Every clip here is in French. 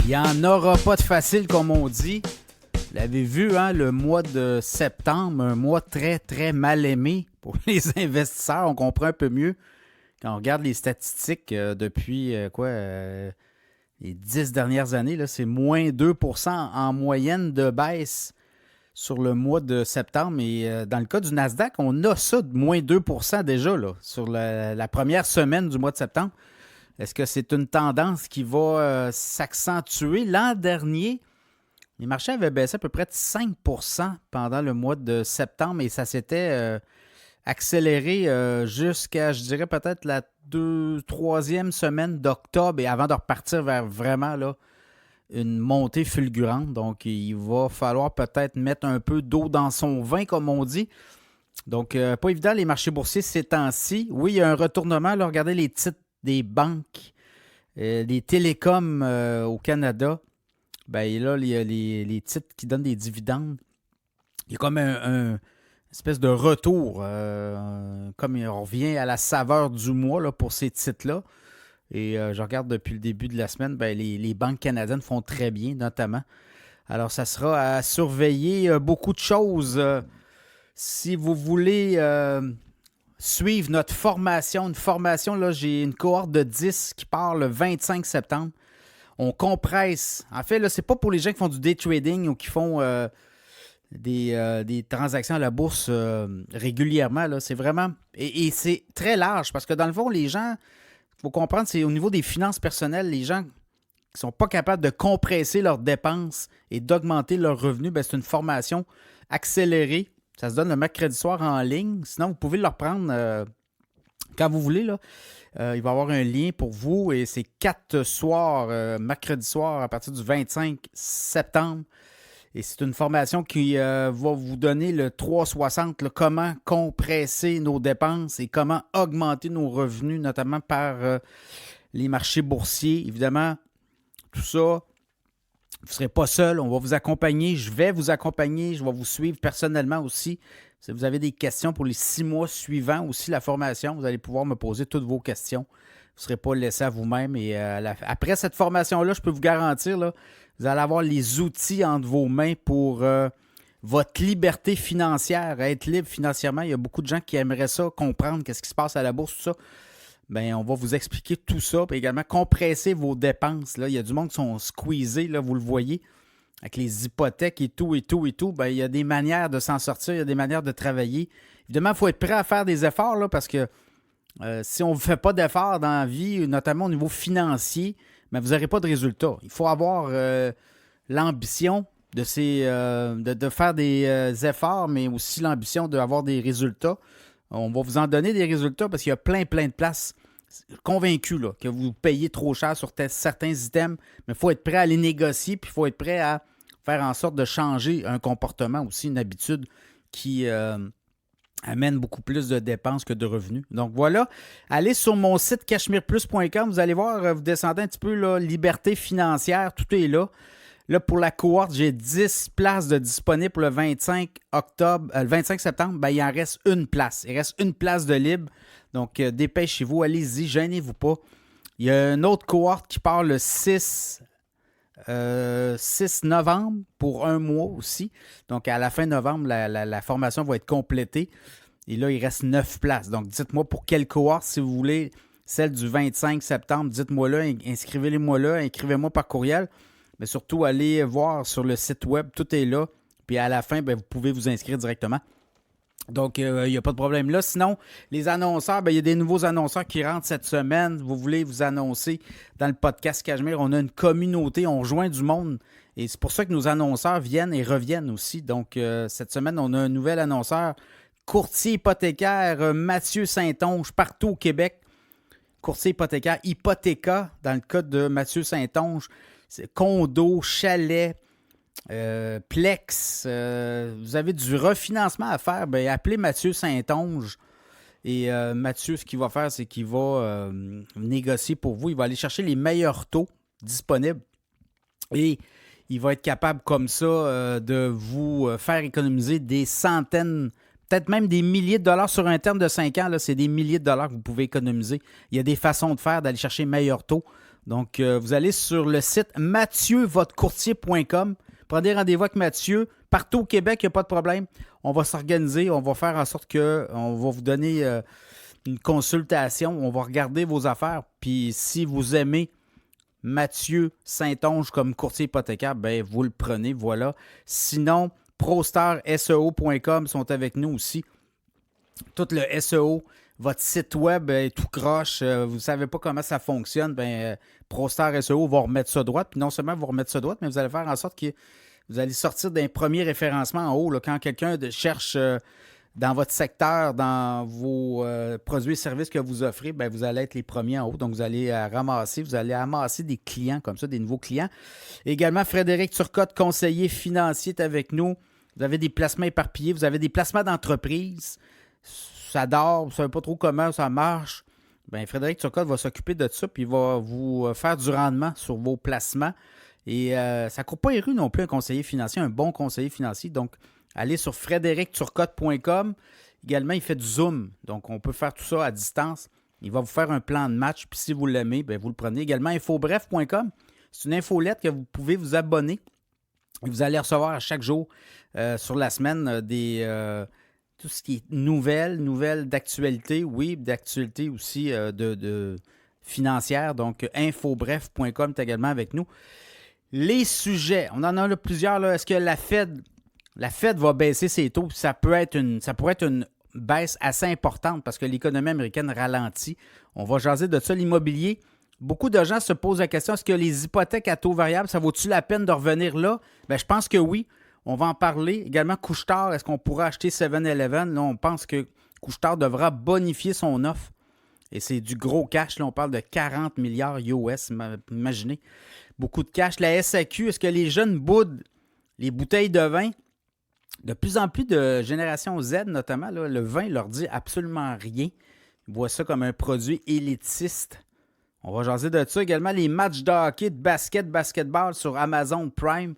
Il n'y en aura pas de facile, comme on dit. Vous l'avez vu, hein, le mois de septembre, un mois très, très mal aimé pour les investisseurs. On comprend un peu mieux quand on regarde les statistiques depuis les 10 dernières années. Là, c'est moins 2% en moyenne de baisse sur le mois de septembre. Et dans le cas du Nasdaq, on a ça de moins 2% déjà là, sur la première semaine du mois de septembre. Est-ce que c'est une tendance qui va s'accentuer? L'an dernier, les marchés avaient baissé à peu près de 5% pendant le mois de septembre et ça s'était accéléré jusqu'à, je dirais, peut-être la troisième semaine d'octobre et avant de repartir vers vraiment là, une montée fulgurante. Donc, il va falloir peut-être mettre un peu d'eau dans son vin, comme on dit. Donc, pas évident les marchés boursiers ces temps-ci. Oui, il y a un retournement. Là, regardez les titres des banques, les télécoms au Canada. Bien, là, il y a les titres qui donnent des dividendes. Il y a comme un espèce de retour. Comme on revient à la saveur du mois là, pour ces titres-là. Et je regarde depuis le début de la semaine, bien, les banques canadiennes font très bien, notamment. Alors, ça sera à surveiller beaucoup de choses. Si vous voulez suivre notre formation, là, j'ai une cohorte de 10 qui part le 25 septembre. On compresse. En fait, là, c'est pas pour les gens qui font du day trading ou qui font des transactions à la bourse régulièrement. Là. C'est vraiment... Et c'est très large parce que dans le fond, les gens, il faut comprendre, c'est au niveau des finances personnelles, les gens qui ne sont pas capables de compresser leurs dépenses et d'augmenter leurs revenus, bien, c'est une formation accélérée. Ça se donne le mercredi soir en ligne. Sinon, vous pouvez le reprendre quand vous voulez. Là. Il va y avoir un lien pour vous et c'est 4 soirs, mercredi soir, à partir du 25 septembre. Et c'est une formation qui va vous donner le 360, là, comment compresser nos dépenses et comment augmenter nos revenus, notamment par les marchés boursiers. Évidemment, tout ça, vous ne serez pas seul, on va vous accompagner, je vais vous accompagner, je vais vous suivre personnellement aussi. Si vous avez des questions pour les 6 mois suivants aussi, la formation, vous allez pouvoir me poser toutes vos questions. Vous ne serez pas laissé à vous-même. Et après cette formation-là, je peux vous garantir, là, vous allez avoir les outils entre vos mains pour votre liberté financière, être libre financièrement. Il y a beaucoup de gens qui aimeraient ça, comprendre qu'est-ce qui se passe à la bourse, tout ça. Bien, on va vous expliquer tout ça, puis également compresser vos dépenses. Là. Il y a du monde qui sont squeezés, là, vous le voyez, avec les hypothèques et tout. Bien, il y a des manières de s'en sortir, il y a des manières de travailler. Évidemment, il faut être prêt à faire des efforts, là, parce que si on ne fait pas d'efforts dans la vie, notamment au niveau financier, bien, vous n'aurez pas de résultats. Il faut avoir l'ambition de faire des efforts, mais aussi l'ambition d'avoir des résultats. On va vous en donner des résultats parce qu'il y a plein de places. Convaincu là, que vous payez trop cher sur certains items, mais il faut être prêt à les négocier, puis il faut être prêt à faire en sorte de changer un comportement aussi, une habitude qui amène beaucoup plus de dépenses que de revenus. Donc voilà, allez sur mon site cachemireplus.com, vous allez voir, vous descendez un petit peu, là, liberté financière, tout est là. Là, pour la cohorte, j'ai 10 places de disponibles pour le 25 septembre. Ben, il en reste une place. Il reste une place de libre. Donc, dépêchez-vous, allez-y, gênez-vous pas. Il y a une autre cohorte qui part le 6 novembre pour un mois aussi. Donc, à la fin novembre, la formation va être complétée. Et là, il reste 9 places. Donc, dites-moi pour quelle cohorte, si vous voulez, celle du 25 septembre, dites-moi là, inscrivez-les-moi là, écrivez-moi par courriel. Mais surtout, allez voir sur le site web, tout est là. Puis à la fin, bien, vous pouvez vous inscrire directement. Donc, il n'y a pas de problème là. Sinon, les annonceurs, bien, il y a des nouveaux annonceurs qui rentrent cette semaine. Vous voulez vous annoncer dans le podcast Cachemire. On a une communauté, on rejoint du monde. Et c'est pour ça que nos annonceurs viennent et reviennent aussi. Donc, cette semaine, on a un nouvel annonceur, courtier hypothécaire Mathieu Saint-Onge, partout au Québec. Courtier hypothécaire Hypothéca, dans le cas de Mathieu Saint-Onge. Condo, chalet, Plex, vous avez du refinancement à faire, bien, appelez Mathieu Saint-Onge. Et Mathieu, ce qu'il va faire, c'est qu'il va négocier pour vous. Il va aller chercher les meilleurs taux disponibles. Et il va être capable comme ça de vous faire économiser des centaines, peut-être même des milliers de dollars sur un terme de 5 ans. Là, c'est des milliers de dollars que vous pouvez économiser. Il y a des façons de faire, d'aller chercher meilleurs taux. Donc, vous allez sur le site mathieuvotrecourtier.com. Prenez rendez-vous avec Mathieu. Partout au Québec, il n'y a pas de problème. On va s'organiser. On va faire en sorte qu'on va vous donner une consultation. On va regarder vos affaires. Puis, si vous aimez Mathieu Saint-Onge comme courtier hypothécaire, ben vous le prenez, voilà. Sinon, ProStarSEO.com sont avec nous aussi. Tout le SEO, votre site web est tout croche, vous ne savez pas comment ça fonctionne, ProStar SEO va remettre ça droite. Puis non seulement vous remettre ça droite, mais vous allez faire en sorte que vous allez sortir d'un premier référencement en haut. Là, quand quelqu'un cherche dans votre secteur, dans vos produits et services que vous offrez, ben, vous allez être les premiers en haut. Donc, vous allez amasser des clients comme ça, des nouveaux clients. Également, Frédéric Turcotte, conseiller financier, est avec nous. Vous avez des placements éparpillés, vous avez des placements d'entreprise. Ça dort, vous ne savez pas trop comment ça marche. Bien, Frédéric Turcotte va s'occuper de ça, puis il va vous faire du rendement sur vos placements. Et ça ne court pas les rues non plus, un conseiller financier, un bon conseiller financier. Donc, allez sur frédéricturcotte.com. Également, il fait du Zoom. Donc, on peut faire tout ça à distance. Il va vous faire un plan de match. Puis, si vous l'aimez, bien, vous le prenez. Également, infobref.com. C'est une infolette que vous pouvez vous abonner. Et vous allez recevoir à chaque jour sur la semaine tout ce qui est nouvelles d'actualité. Oui, d'actualité aussi de financière. Donc, infobref.com est également avec nous. Les sujets, on en a là plusieurs. Là. Est-ce que la Fed va baisser ses taux? Ça pourrait être une baisse assez importante parce que l'économie américaine ralentit. On va jaser de ça. L'immobilier, beaucoup de gens se posent la question, est-ce que les hypothèques à taux variable, ça vaut-tu la peine de revenir là? Bien, je pense que oui. On va en parler. Également, Couche-Tard, est-ce qu'on pourra acheter 7-Eleven? Là, on pense que Couche-Tard devra bonifier son offre. Et c'est du gros cash. Là, on parle de 40 milliards US. Imaginez. Beaucoup de cash. La SAQ, est-ce que les jeunes boudent les bouteilles de vin? De plus en plus de génération Z, notamment, là, le vin leur dit absolument rien. Ils voient ça comme un produit élitiste. On va jaser de ça. Également, les matchs de hockey, de basketball sur Amazon Prime.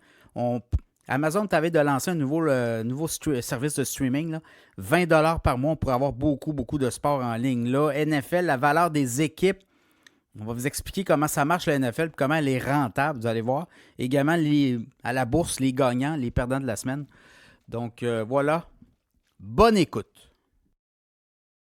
Amazon t'avait de lancer un nouveau service de streaming. Là. 20$ par mois, on pourrait avoir beaucoup de sport en ligne. Là, NFL, la valeur des équipes. On va vous expliquer comment ça marche la NFL et comment elle est rentable, vous allez voir. Également, à la bourse, les gagnants, les perdants de la semaine. Donc, voilà. Bonne écoute.